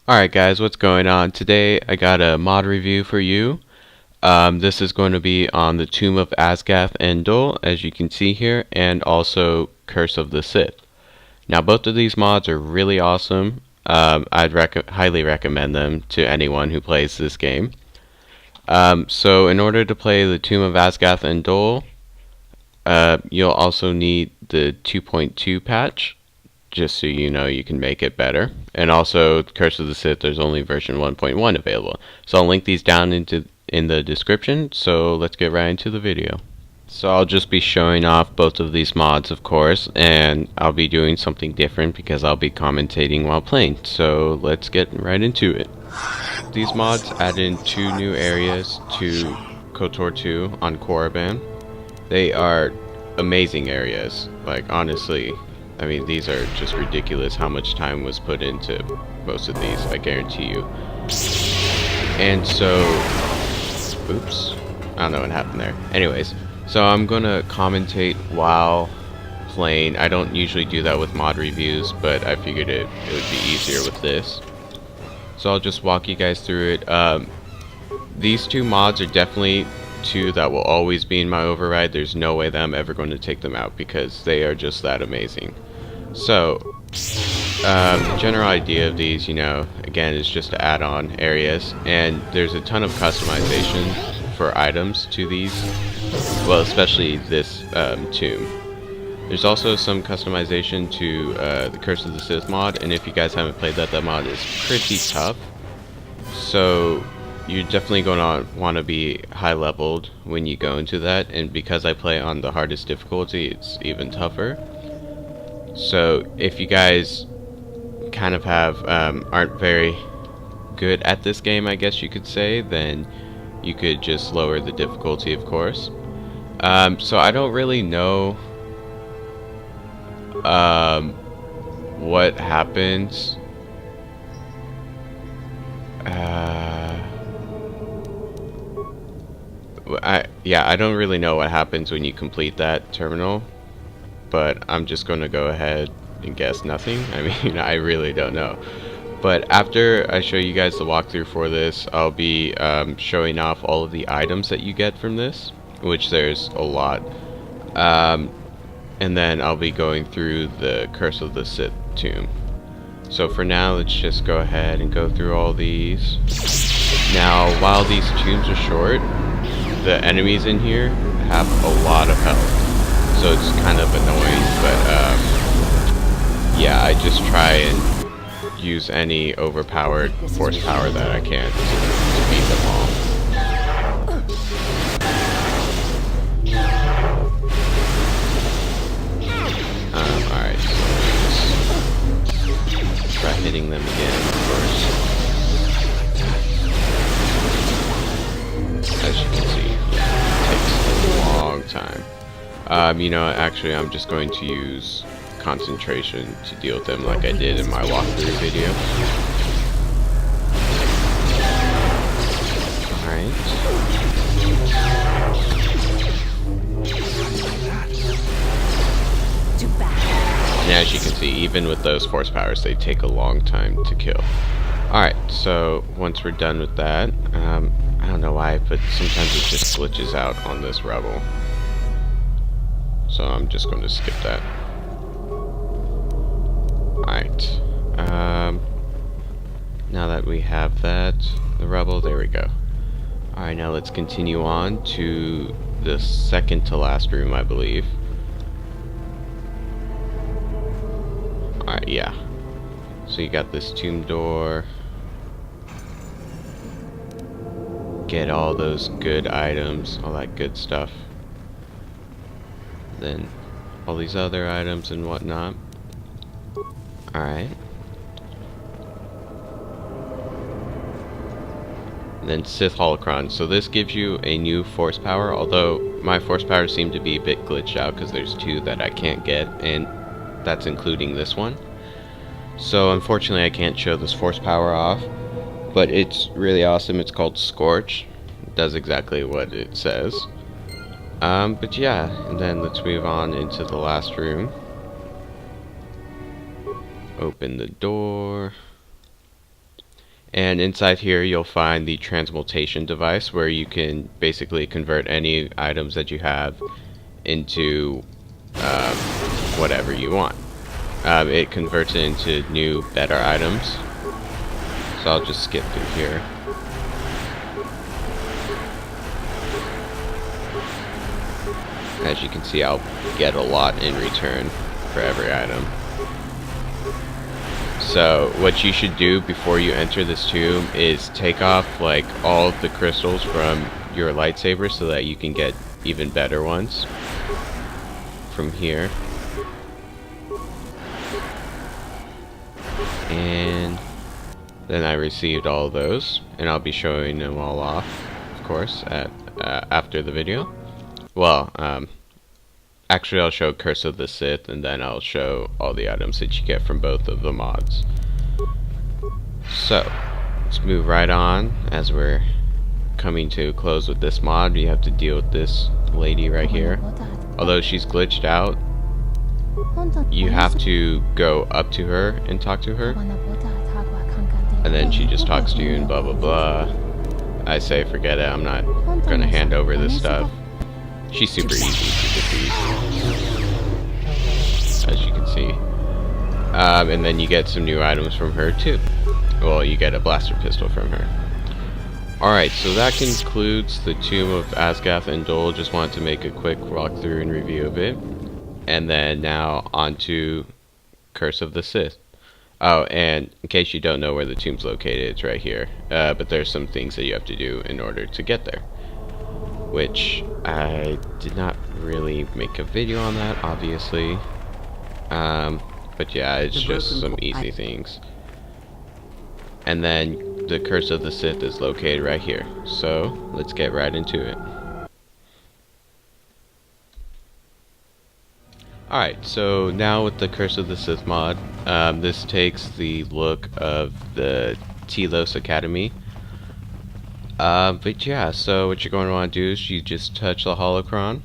Alright guys, what's going on? Today I got a mod review for you. This is going to be on the Tomb of Azgath and Dol, as you can see here, and also Curse of the Sith. Now both of these mods are really awesome. I'd highly recommend them to anyone who plays this game. So in order to play the Tomb of Azgath and Dol, you'll also need the 2.2 patch, just so you know you can make it better. And also, Curse of the Sith, there's only version 1.1 available. So I'll link these down in the description, so let's get right into the video. So I'll just be showing off both of these mods, of course, and I'll be doing something different because I'll be commentating while playing. So let's get right into it. These mods add in 2 new areas to Kotor 2 on Korriban. They are amazing areas, like honestly. I mean, these are just ridiculous how much time was put into most of these, I guarantee you. And so, oops, I don't know what happened there. Anyways, so I'm gonna commentate while playing. I don't usually do that with mod reviews, but I figured it would be easier with this. So I'll just walk you guys through it. These 2 mods are definitely 2 that will always be in my override. There's no way that I'm ever going to take them out because they are just that amazing. So, the general idea of these, again, is just to add on areas, and there's a ton of customization for items to these, well, especially this tomb. There's also some customization to the Curse of the Sith mod, and if you guys haven't played that mod is pretty tough. So you're definitely going to want to be high leveled when you go into that, and because I play on the hardest difficulty, it's even tougher. So if you guys kind of aren't very good at this game, I guess you could say, then you could just lower the difficulty, of course. So I don't really know what happens. I don't really know what happens when you complete that terminal, but I'm just going to go ahead and guess nothing. I mean, I really don't know. But after I show you guys the walkthrough for this, I'll be showing off all of the items that you get from this, which there's a lot. And then I'll be going through the Curse of the Sith tomb. So for now, let's just go ahead and go through all these. Now, while these tombs are short, the enemies in here have a lot of health. So it's kind of annoying, but yeah, I just try and use any overpowered force power that I can to beat them all. Alright, so just try hitting them again, of course. As you can see, it takes a long time. Actually, I'm just going to use concentration to deal with them like I did in my walkthrough video. Alright. And as you can see, even with those force powers, they take a long time to kill. Alright, so once we're done with that, I don't know why, but sometimes it just glitches out on this rebel. So I'm just going to skip that. Alright. Now that we have that, the rebel, there we go. Alright, now let's continue on to the second to last room, I believe. Alright, yeah. So you got this tomb door. Get all those good items, all that good stuff. Then all these other items and whatnot. Alright. Then Sith Holocron. So this gives you a new force power, although my force powers seem to be a bit glitched out because there's 2 that I can't get, and that's including this one. So unfortunately I can't show this force power off, but it's really awesome. It's called Scorch. It does exactly what it says. But yeah, and then let's move on into the last room. Open the door. And inside here you'll find the transmutation device, where you can basically convert any items that you have into um, whatever you want. It converts it into new, better items. So I'll just skip through here. As you can see, I'll get a lot in return for every item. So what you should do before you enter this tomb is take off like all of the crystals from your lightsaber so that you can get even better ones from here. And then I received all of those, and I'll be showing them all off, of course, at after the video. Well, actually I'll show Curse of the Sith, and then I'll show all the items that you get from both of the mods. So, let's move right on. As we're coming to a close with this mod, you have to deal with this lady right here. Although she's glitched out, you have to go up to her and talk to her. And then she just talks to you and blah blah blah. I say forget it, I'm not gonna hand over this stuff. She's super easy to defeat, as you can see. And then you get some new items from her too. Well, you get a blaster pistol from her. Alright, so that concludes the Tomb of Azgath and Dol. Just wanted to make a quick walkthrough and review of it. And then now on to Curse of the Sith. Oh, and in case you don't know where the tomb's located, it's right here. But there's some things that you have to do in order to get there, which I did not really make a video on that, obviously. But yeah, it's just some easy things. And then the Curse of the Sith is located right here. So let's get right into it. Alright, so now with the Curse of the Sith mod, this takes the look of the Telos Academy. But yeah, so what you're going to want to do is you just touch the holocron,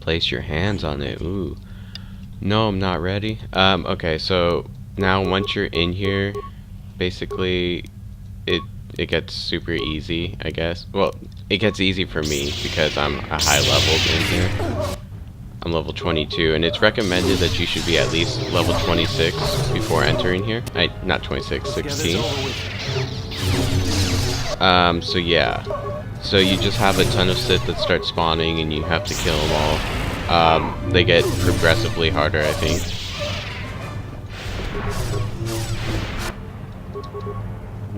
place your hands on it. Ooh, no, I'm not ready. Okay, so now once you're in here, basically it gets super easy, I guess. Well, it gets easy for me because I'm a high leveled in here. I'm level 22, and it's recommended that you should be at least level 26 before entering here. Not 26, 16. So yeah. So you just have a ton of Sith that start spawning, and you have to kill them all. They get progressively harder, I think.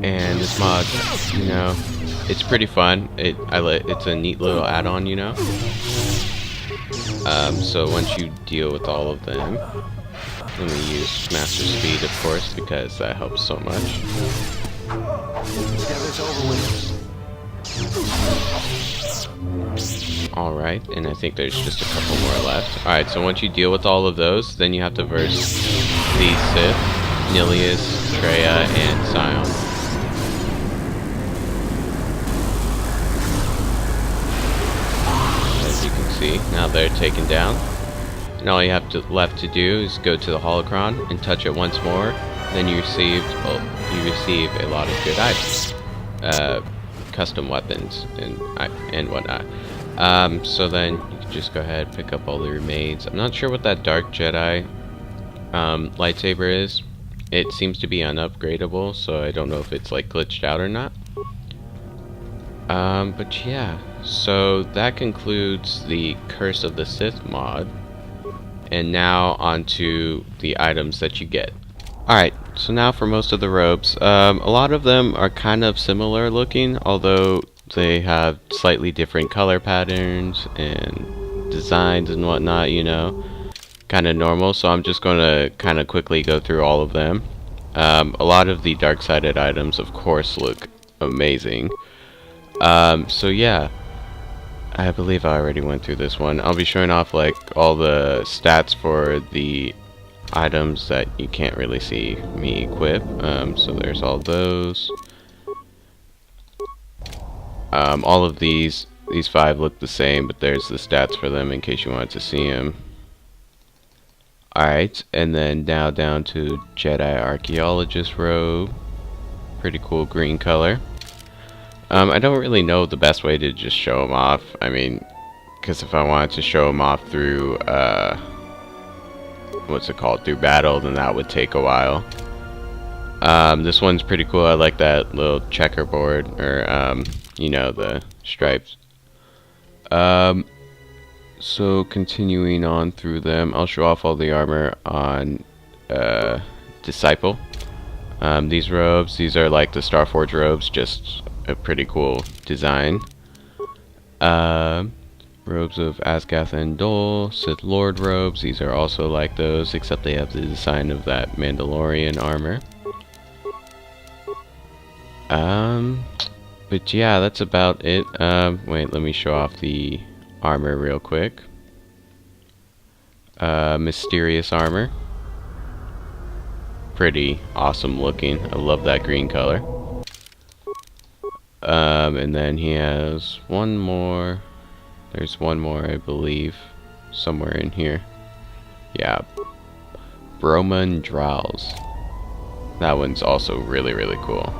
And this mod, you know, it's pretty fun. It's a neat little add-on, you know. So once you deal with all of them, let me use Master Speed, of course, because that helps so much. Alright, and I think there's just a couple more left. Alright, so once you deal with all of those, then you have to verse the Sith, Nilius, Treya, and Sion. See, now they're taken down, and all you have left to do is go to the holocron and touch it once more. Then you receive a lot of good items, custom weapons and whatnot. So then you can just go ahead and pick up all the remains. I'm not sure what that Dark Jedi lightsaber is. It seems to be unupgradable, so I don't know if it's like glitched out or not. But yeah. So that concludes the Curse of the Sith mod, and now onto the items that you get. Alright, so now for most of the robes. A lot of them are kind of similar looking, although they have slightly different color patterns and designs and whatnot, you know. Kind of normal, so I'm just going to kind of quickly go through all of them. A lot of the dark-sided items, of course, look amazing. So yeah. I believe I already went through this one. I'll be showing off like all the stats for the items that you can't really see me equip. So there's all those. All of these 5 look the same, but there's the stats for them in case you wanted to see them. Alright, and then now down to Jedi Archaeologist robe. Pretty cool green color. I don't really know the best way to just show them off. I mean, because if I wanted to show them off through, what's it called, through battle, then that would take a while. This one's pretty cool. I like that little checkerboard, or, you know, the stripes. So continuing on through them, I'll show off all the armor on, Disciple. These robes, these are like the Starforge robes, just a pretty cool design. Robes of Azgath and Dol, Sith Lord robes, these are also like those, except they have the design of that Mandalorian armor. But yeah, that's about it. Wait, let me show off the armor real quick. Mysterious armor. Pretty awesome looking. I love that green color. And then he has one more. There's one more, I believe, somewhere in here. Yeah, Broman Drowls. That one's also really, really cool.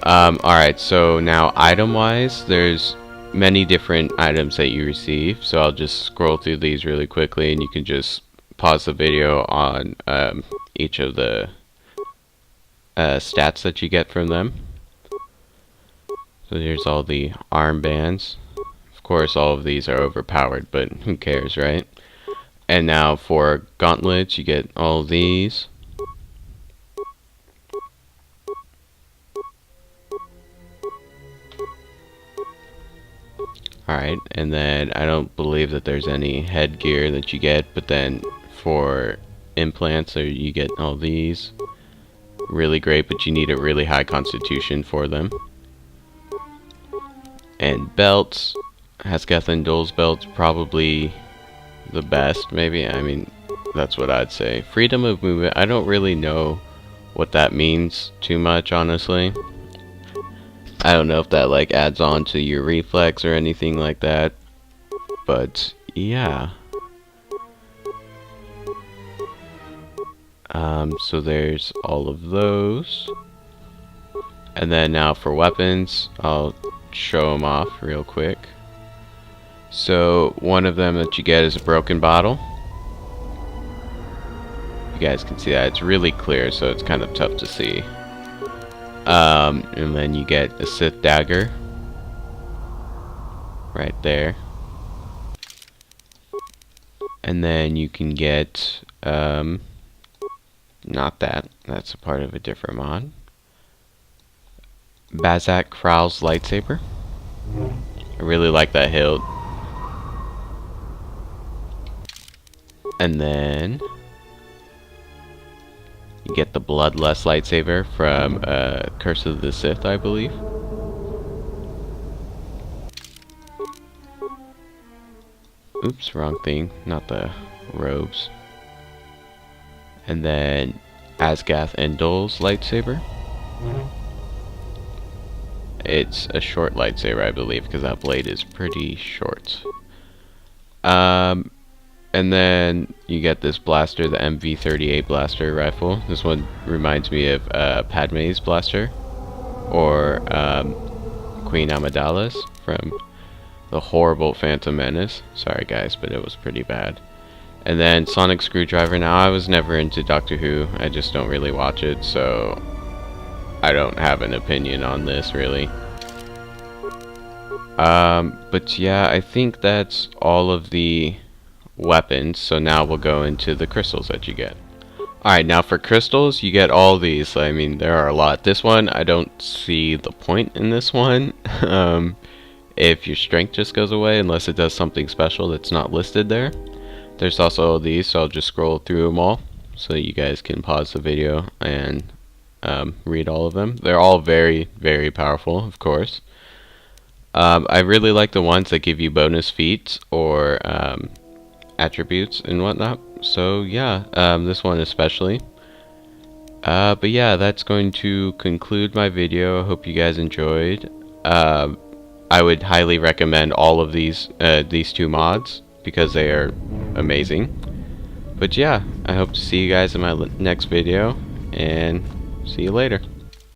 Alright, so now item-wise, there's many different items that you receive. So I'll just scroll through these really quickly, and you can just pause the video on each of the stats that you get from them. So here's all the armbands. Of course, all of these are overpowered, but who cares, right? And now for gauntlets, you get all these. Alright, and then I don't believe that there's any headgear that you get, but then for implants, so you get all these. Really great, but you need a really high constitution for them. And belts. Asgath and Dol's belt's probably the best, maybe. I mean, that's what I'd say. Freedom of movement, I don't really know what that means too much, honestly. I don't know if that like adds on to your reflex or anything like that. But yeah. So there's all of those. And then now for weapons, I'll show them off real quick. So one of them that you get is a broken bottle. You guys can see that it's really clear, so it's kind of tough to see. And then you get a Sith dagger right there. And then you can get not that. That's a part of a different mod. Bazak Kral's lightsaber. I really like that hilt. And then you get the Bloodlust lightsaber from Curse of the Sith, I believe. Oops, wrong thing. Not the robes. And then Azgath and Dol's lightsaber. It's a short lightsaber, I believe, because that blade is pretty short. And then you get this blaster, the MV38 blaster rifle. This one reminds me of Padme's blaster, or Queen Amidala's from the horrible Phantom Menace. Sorry guys, but it was pretty bad. And then Sonic Screwdriver. Now I was never into Doctor Who. I just don't really watch it, so I don't have an opinion on this really. But yeah, I think that's all of the weapons. So now we'll go into the crystals that you get. Alright, now for crystals, you get all these. I mean, there are a lot. This one, I don't see the point in this one. If your strength just goes away, unless it does something special that's not listed there. There's also these, so I'll just scroll through them all so you guys can pause the video and read all of them. They're all very, very powerful, of course. I really like the ones that give you bonus feats or attributes and whatnot. So yeah, this one especially. But yeah, that's going to conclude my video. I hope you guys enjoyed. I would highly recommend all of these two mods because they are amazing. But yeah, I hope to see you guys in my next video, and see you later.